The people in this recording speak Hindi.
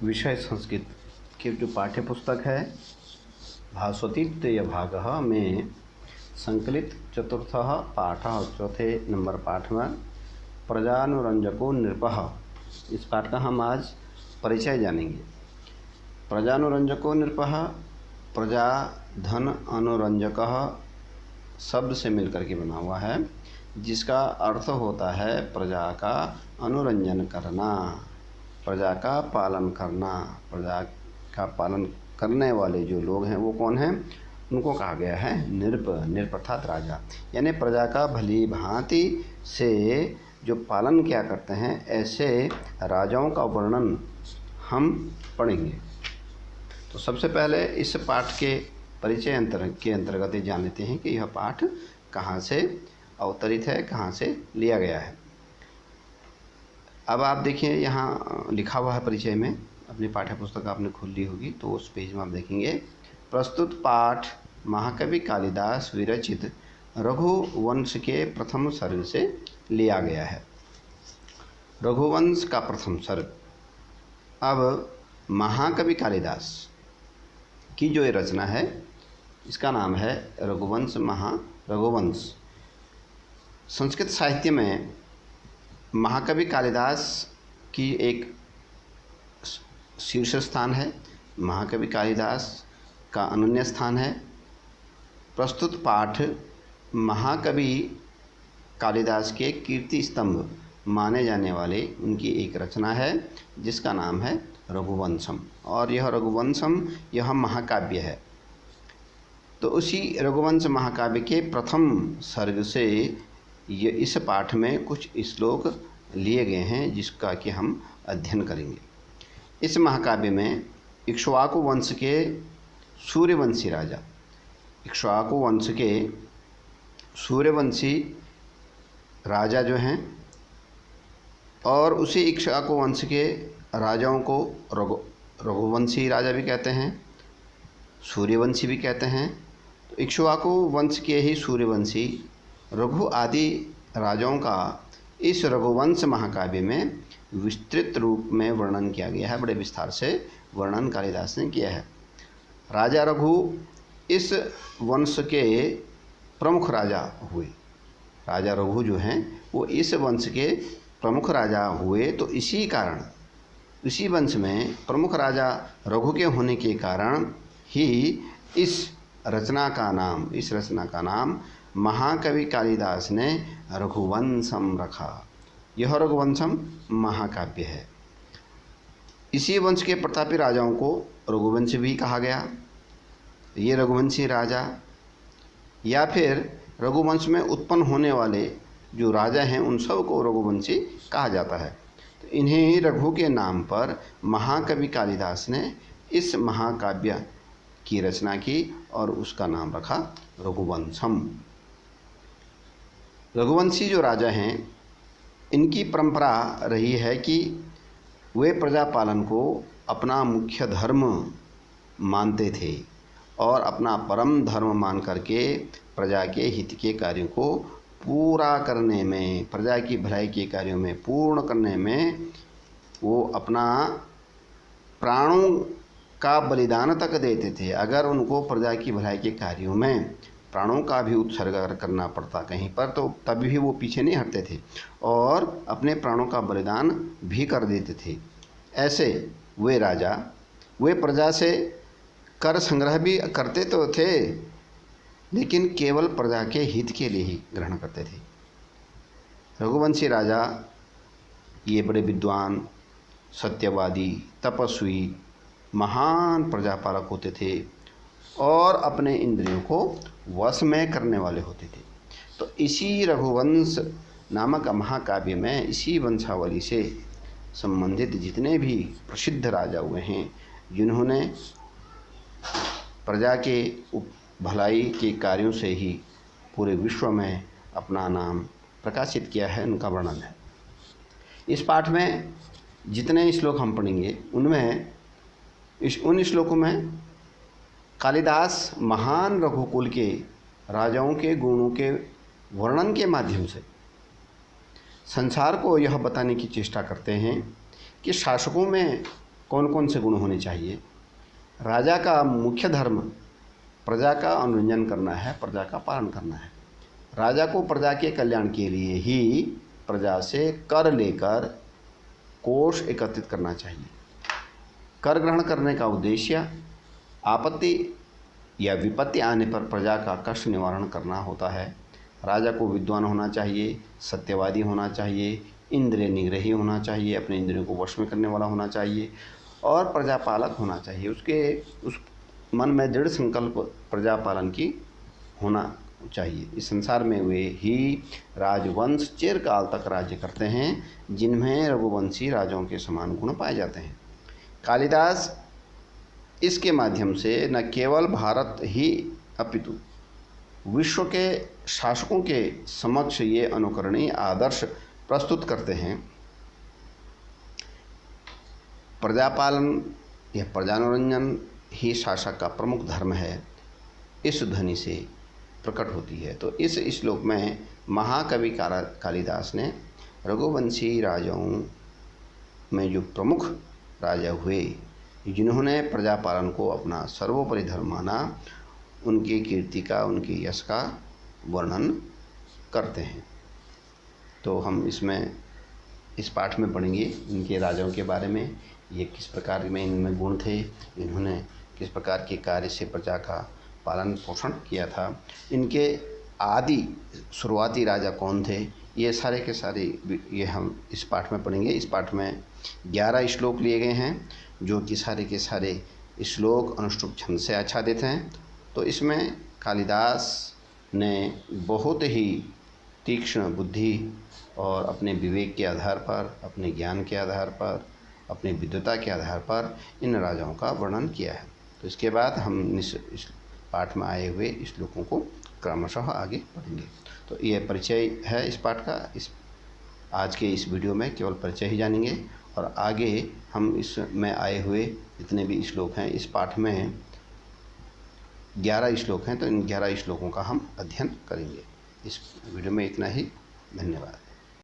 विषय संस्कृत के जो पाठ्य पुस्तक है भास्वतीत्य भागः में संकलित चतुर्थ पाठ और चौथे नंबर पाठ में प्रजानुरंजको नृपः, इस पाठ का हम आज परिचय जानेंगे। प्रजानुरंजको नृपः प्रजा धन अनुरंजकः शब्द से मिलकर के बना हुआ है, जिसका अर्थ होता है प्रजा का अनुरंजन करना, प्रजा का पालन करना। प्रजा का पालन करने वाले जो लोग हैं वो कौन हैं, उनको कहा गया है नृप। नृप अर्थात राजा, यानी प्रजा का भली भांति से जो पालन क्या करते हैं, ऐसे राजाओं का वर्णन हम पढ़ेंगे। तो सबसे पहले इस पाठ के परिचय के अंतर्गत जान लेते हैं कि यह पाठ कहाँ से अवतरित है, कहाँ से लिया गया है। अब आप देखिए यहाँ लिखा हुआ है परिचय में, अपनी पाठ्य पुस्तक आपने खोल ली होगी तो उस पेज में आप देखेंगे प्रस्तुत पाठ महाकवि कालिदास विरचित रघुवंश के प्रथम सर्ग से लिया गया है। रघुवंश का प्रथम सर्ग। अब महाकवि कालिदास की जो ये रचना है इसका नाम है रघुवंश। रघुवंश संस्कृत साहित्य में महाकवि कालिदास की एक शीर्ष स्थान है, महाकवि कालिदास का अनन्य स्थान है। प्रस्तुत पाठ महाकवि कालिदास के कीर्ति स्तंभ माने जाने वाले उनकी एक रचना है जिसका नाम है रघुवंशम, और यह रघुवंशम यह महाकाव्य है। तो उसी रघुवंश महाकाव्य के प्रथम सर्ग से ये इस पाठ में कुछ श्लोक लिए गए हैं जिसका कि हम अध्ययन करेंगे। इस महाकाव्य में इक्ष्वाकु वंश के सूर्यवंशी राजा, इक्ष्वाकु वंश के सूर्यवंशी राजा जो हैं, और उसी इक्ष्वाकु वंश के राजाओं को रघुवंशी राजा भी कहते हैं, सूर्यवंशी भी कहते हैं। तो इक्ष्वाकु वंश के ही सूर्यवंशी रघु आदि राजाओं का इस रघुवंश महाकाव्य में विस्तृत रूप में वर्णन किया गया है। बड़े विस्तार से वर्णन कालिदास ने किया है। राजा रघु इस वंश के प्रमुख राजा हुए। राजा रघु जो हैं वो इस वंश के प्रमुख राजा हुए। तो इसी कारण इसी वंश में प्रमुख राजा रघु के होने के कारण ही इस रचना का नाम महाकवि कालिदास ने रघुवंशम रखा। यह रघुवंशम महाकाव्य है। इसी वंश के प्रतापी राजाओं को रघुवंश भी कहा गया। ये रघुवंशी राजा या फिर रघुवंश में उत्पन्न होने वाले जो राजा हैं उन सब को रघुवंशी कहा जाता है। तो इन्हीं रघु के नाम पर महाकवि कालिदास ने इस महाकाव्य की रचना की और उसका नाम रखा रघुवंशम। रघुवंशी जो राजा हैं इनकी परंपरा रही है कि वे प्रजा पालन को अपना मुख्य धर्म मानते थे और अपना परम धर्म मान करके प्रजा के हित के कार्यों को पूरा करने में, प्रजा की भलाई के कार्यों में पूर्ण करने में वो अपना प्राणों का बलिदान तक देते थे। अगर उनको प्रजा की भलाई के कार्यों में प्राणों का भी उत्सर्ग करना पड़ता कहीं पर तो तभी भी वो पीछे नहीं हटते थे और अपने प्राणों का बलिदान भी कर देते थे। ऐसे वे राजा वे प्रजा से कर संग्रह भी करते तो थे, लेकिन केवल प्रजा के हित के लिए ही ग्रहण करते थे। रघुवंशी राजा ये बड़े विद्वान, सत्यवादी, तपस्वी, महान प्रजापालक होते थे और अपने इंद्रियों को वश में करने वाले होते थे। तो इसी रघुवंश नामक महाकाव्य में इसी वंशावली से संबंधित जितने भी प्रसिद्ध राजा हुए हैं, जिन्होंने प्रजा के भलाई के कार्यों से ही पूरे विश्व में अपना नाम प्रकाशित किया है, उनका वर्णन है। इस पाठ में जितने श्लोक हम पढ़ेंगे उनमें उन श्लोकों में कालिदास महान रघुकुल के राजाओं के गुणों के वर्णन के माध्यम से संसार को यह बताने की चेष्टा करते हैं कि शासकों में कौन कौन से गुण होने चाहिए। राजा का मुख्य धर्म प्रजा का अनुरंजन करना है, प्रजा का पालन करना है। राजा को प्रजा के कल्याण के लिए ही प्रजा से कर लेकर कोष एकत्रित करना चाहिए। कर ग्रहण करने का उद्देश्य आपत्ति या विपत्ति आने पर प्रजा का कष्ट निवारण करना होता है। राजा को विद्वान होना चाहिए, सत्यवादी होना चाहिए, इंद्रिय निग्रही होना चाहिए, अपने इंद्रियों को वश में करने वाला होना चाहिए और प्रजापालक होना चाहिए। उस मन में दृढ़ संकल्प प्रजापालन की होना चाहिए। इस संसार में वे ही राजवंश चिरकाल तक राज्य करते हैं जिनमें रघुवंशी राजाओं के समान गुण पाए जाते हैं। कालिदास इसके माध्यम से न केवल भारत ही अपितु विश्व के शासकों के समक्ष ये अनुकरणीय आदर्श प्रस्तुत करते हैं। प्रजापालन या प्रजानुरंजन ही शासक का प्रमुख धर्म है, इस ध्वनि से प्रकट होती है। तो इस श्लोक में महाकवि कालिदास ने रघुवंशी राजाओं में जो प्रमुख राजा हुए जिन्होंने प्रजापालन को अपना सर्वोपरि धर्म माना, उनकी कीर्ति का, उनके यश का वर्णन करते हैं। तो हम इस पाठ में पढ़ेंगे इनके राजाओं के बारे में, ये किस प्रकार में इनमें गुण थे, इन्होंने किस प्रकार के कार्य से प्रजा का पालन पोषण किया था, इनके आदि शुरुआती राजा कौन थे, ये सारे के सारे ये हम इस पाठ में पढ़ेंगे। इस पाठ में 11 श्लोक लिए गए हैं जो कि सारे के सारे श्लोक अनुष्टुप छंद से आच्छादित हैं। तो इसमें कालिदास ने बहुत ही तीक्ष्ण बुद्धि और अपने विवेक के आधार पर, अपने ज्ञान के आधार पर, अपनी विद्वता के आधार पर इन राजाओं का वर्णन किया है। तो इसके बाद हम इस पाठ में आए हुए श्लोकों को क्रमशः आगे पढ़ेंगे। तो ये परिचय है इस पाठ का। आज के इस वीडियो में केवल परिचय ही जानेंगे और आगे हम इसमें आए हुए जितने भी श्लोक हैं, इस पाठ में 11 श्लोक हैं, तो इन 11 श्लोकों का हम अध्ययन करेंगे। इस वीडियो में इतना ही। धन्यवाद।